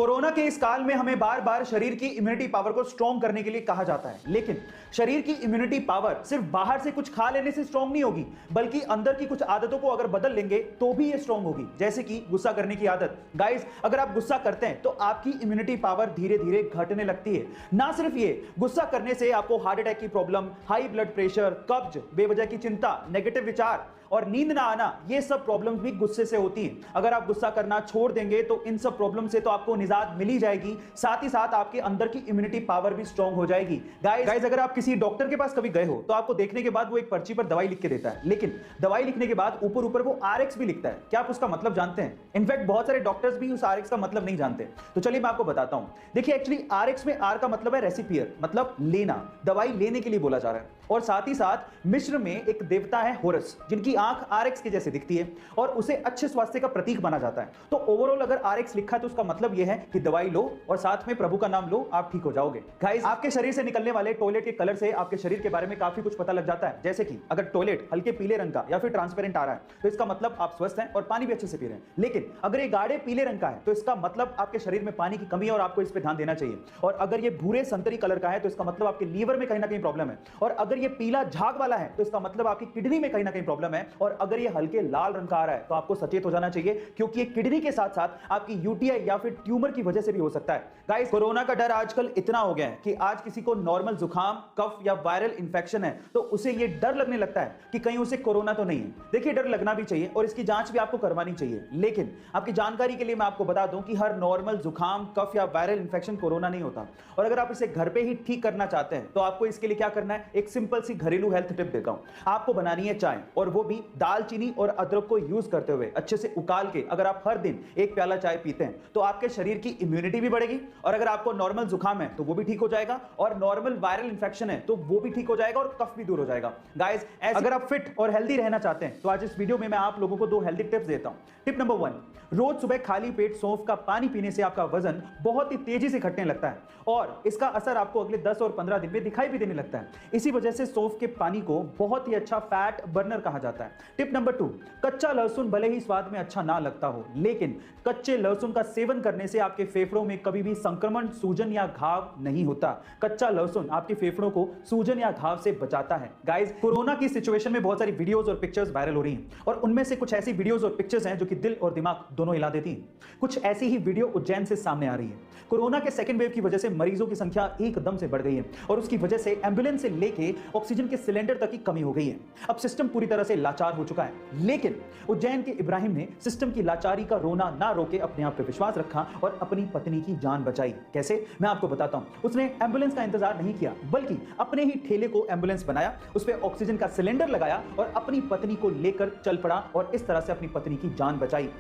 Corona के इस काल में हमें बार बार शरीर की इम्यूनिटी पावर को स्ट्रॉन्ग करने के लिए कहा जाता है, लेकिन शरीर की इम्यूनिटी पावर सिर्फ बाहर से कुछ खा लेने से स्ट्रॉन्ग नहीं होगी, बल्कि अंदर की कुछ आदतों को अगर बदल लेंगे तो भी ये स्ट्रॉन्ग होगी। जैसे कि गुस्सा करने की आदत। गाइस, अगर आप गुस्सा करते हैं तो आपकी इम्यूनिटी पावर धीरे धीरे घटने लगती है। ना सिर्फ ये, गुस्सा करने से आपको हार्ट अटैक की प्रॉब्लम, हाई ब्लड प्रेशर, कब्ज, बेवजह की चिंता, नेगेटिव विचार और नींद ना आना, ये सब प्रॉब्लम्स भी गुस्से से होती हैं। अगर आप गुस्सा करना छोड़ देंगे तो इन सब प्रॉब्लम से तो आपको निजात मिल ही जाएगी, साथ ही साथ आपके अंदर की इम्यूनिटी पावर भी स्ट्रांग हो जाएगी। गाइस, अगर आप किसी डॉक्टर के पास कभी गए हो तो आपको देखने के बाद वो एक पर्ची पर दवाई लिख के देता है, लेकिन दवाई लिखने के बाद ऊपर ऊपर वो RX भी लिखता है। क्या आप उसका मतलब जानते हैं? इनफैक्ट बहुत सारे डॉक्टर्स भी उस RX का मतलब नहीं जानते। तो चलिए मैं आपको बताता हूं। देखिए, एक्चुअली RX में R का मतलब है रेसिपियर, मतलब लेना, दवाई लेने के लिए बोला जा रहा है। और साथ ही साथ मिस्र में एक देवता है होरस, जिनकी आंख RX के जैसे दिखती है और उसे अच्छे स्वास्थ्य का प्रतीक माना जाता है। तो ओवरऑल अगर RX लिखा है तो उसका मतलब यह है कि दवाई लो और साथ में प्रभु का नाम लो, आप ठीक हो जाओगे। गाइस, आपके शरीर से निकलने वाले टॉयलेट के कलर से आपके शरीर के बारे में काफी कुछ पता लग जाता है। जैसे कि अगर टॉयलेट हल्के पीले रंग का या फिर ट्रांसपेरेंट आ रहा है तो इसका मतलब आप स्वस्थ हैं और पानी भी अच्छे से पी रहे हैं। लेकिन अगर ये गाढ़े पीले रंग का है तो इसका मतलब आपके शरीर में पानी की कमी है और आपको इस पर ध्यान देना चाहिए। और अगर ये भूरे संतरी कलर का है तो इसका मतलब आपके लीवर में कहीं ना कहीं प्रॉब्लम है। और अगर ये पीला झाग वाला है तो इसका मतलब आपकी किडनी में कहीं ना कहीं प्रॉब्लम है। और अगर ये हल्के लाल रंग का आ रहा है तो आपको सचेत हो जाना चाहिए, क्योंकि ये किडनी के साथ साथ आपकी UTI या फिर ट्यूमर की वजह से भी हो सकता है। गाइस, कोरोना का डर आजकल इतना हो गया है कि आज किसी को नॉर्मल जुकाम, कफ या वायरल इंफेक्शन है तो उसे ये डर लगने लगता है कि कहीं उसे कोरोना तो नहीं है। देखिए, डर लगना भी चाहिए और इसकी जांच भी आपको करवानी चाहिए, लेकिन आपकी जानकारी के लिए मैं आपको बता दूं कि हर नॉर्मल जुकाम, कफ या वायरल इंफेक्शन कोरोना नहीं होता। और अगर आप इसे घर पे ही ठीक करना चाहते हैं तो आपको इसके लिए क्या करना है, एक सिंपल सी घरेलू हेल्थ टिप देता हूं। आपको बनानी है चाय, और वो भी दालचीनी और अदरक को यूज करते हुए अच्छे से उकाल के। अगर आप हर दिन एक प्याला चाय पीते हैं तो आपके शरीर की इम्यूनिटी भी बढ़ेगी, और अगर आपको नॉर्मल जुकाम है तो वो भी ठीक हो जाएगा, और नॉर्मल वायरल इंफेक्शन है तो वो भी ठीक हो जाएगा, और कफ भी दूर हो जाएगा। गाइस, अगर आप फिट और हेल्दी रहना चाहते हैं तो आज इस वीडियो में मैं आप लोगों को 2 हेल्दी टिप्स देता हूं। टिप नंबर 1, रोज सुबह खाली पेट सौंफ का पानी पीने से आपका वजन बहुत ही तेजी से घटने लगता है और इसका असर आपको अगले 10 और 15 दिन में दिखाई भी देने लगता है। इसी वजह से सौंफ के पानी को बहुत ही अच्छा फैट बर्नर कहा जाता है। टिप नंबर 2, कच्चा लहसुन भले ही स्वाद में अच्छा ना लगता हो, लेकिन कच्चे लहसुन का सेवन करने से आपके फेफड़ों में कभी भी संक्रमण, सूजन या घाव नहीं होता। कच्चा लहसुन आपके फेफड़ों को सूजन या घाव से बचाता है। गाइस, कोरोना की सिचुएशन में बहुत सारी वीडियोस और पिक्चर्स वायरल हो रही हैं, और उनमें से कुछ ऐसी वीडियोस और पिक्चर्स हैं जो कि दिल और दिमाग दोनों हिला देती हैं। कुछ ऐसी ही वीडियो उज्जैन से सामने आ रही है। कोरोना के सेकंड वेव की वजह से मरीजों की संख्या एकदम से बढ़ गई है और उसकी वजह से एम्बुलेंस से लेके ऑक्सीजन के सिलेंडर तक की कमी हो गई है। अब सिस्टम पूरी तरह से लाचार हो चुका है, लेकिन उज्जैन के इब्राहिम ने सिस्टम की लाचारी का रोना ना रोके अपने आप पे विश्वास रखा और अपनी पत्नी की जान बचाई। कैसे, मैं आपको बताता हूं। उसने एम्बुलेंस का इंतजार नहीं किया, बल्कि अपने ही ठेले को एम्बुलेंस बनाया, उस पर ऑक्सीजन का सिलेंडर लगाया और अपनी पत्नी को लेकर चल पड़ा और इस तरह से अपनी पत्नी की जान बचाई।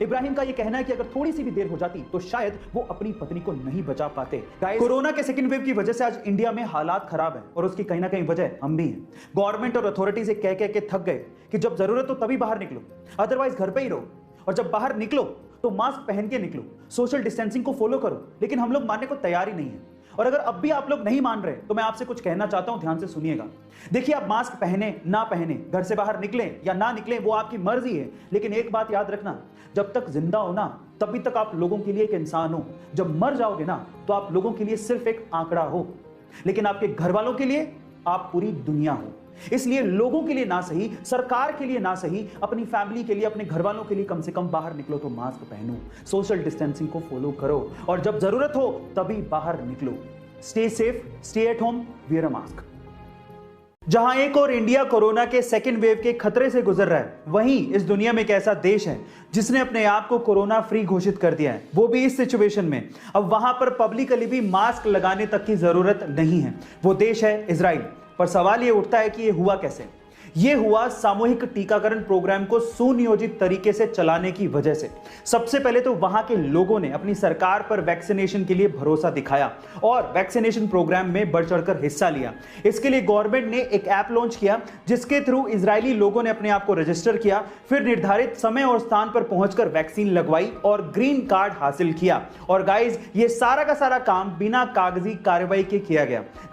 इब्राहिम का यह कहना है कि अगर थोड़ी सी भी देर हो जाती तो शायद वो अपनी पत्नी को नहीं बचा पाते। कोरोना के सेकंड वेव की वजह से आज इंडिया में हालात खराब है और उसकी कहीं ना कहीं वजह हम भी हैं। गवर्नमेंट और अथॉरिटी से कह कह के थक गए कि जब जरूरत हो तभी बाहर निकलो, अदरवाइज घर पे ही रहो, और जब बाहर निकलो तो मास्क पहन के निकलो, सोशल डिस्टेंसिंग को फॉलो करो। लेकिन हम लोग मानने को तैयार ही नहीं है। और अगर अब भी आप लोग नहीं मान रहे तो मैं आपसे कुछ कहना चाहता हूं, ध्यान से सुनिएगा। देखिए, आप मास्क पहने ना पहने, घर से बाहर निकलें या ना निकलें, वो आपकी मर्जी है, लेकिन एक बात याद रखना, जब तक जिंदा हो ना तभी तक आप लोगों के लिए एक इंसान हो। जब मर जाओगे ना तो आप लोगों के लिए सिर्फ एक आंकड़ा हो, लेकिन आपके घर वालों के लिए आप पूरी दुनिया हो। इसलिए लोगों के लिए ना सही, सरकार के लिए ना सही, अपनी फैमिली के लिए, अपने घर वालों के लिए कम से कम बाहर निकलो तो मास्क पहनो, सोशल डिस्टेंसिंग को फॉलो करो, और जब जरूरत हो तभी बाहर निकलो। Stay safe, stay at home, wear a mask. जहां एक और इंडिया कोरोना के सेकेंड वेव के खतरे से गुजर रहा है, वहीं इस दुनिया में एक ऐसा देश है जिसने अपने आप को कोरोना फ्री घोषित कर दिया है, वो भी इस सिचुएशन में। अब वहां पर पब्लिकली भी मास्क लगाने तक की जरूरत नहीं है। वो देश है इजराइल। पर सवाल ये उठता है कि ये हुआ कैसे? ये हुआ सामूहिक टीकाकरण प्रोग्राम को सुनियोजित तरीके से चलाने की वजह से। सबसे पहले तो वहां के लोगों ने अपनी सरकार पर वैक्सीनेशन के लिए भरोसा दिखाया और वैक्सीनेशन प्रोग्राम में बढ़ चढ़कर हिस्सा लिया। इसके लिए गवर्नमेंट ने एक ऐप लॉन्च किया जिसके थ्रू इजरायली लोगों ने अपने आप को रजिस्टर किया, फिर निर्धारित समय और स्थान पर पहुंचकर वैक्सीन लगवाई और ग्रीन कार्ड हासिल किया। और गाइज, ये सारा का सारा काम बिना कागजी कार्रवाई के किया गया।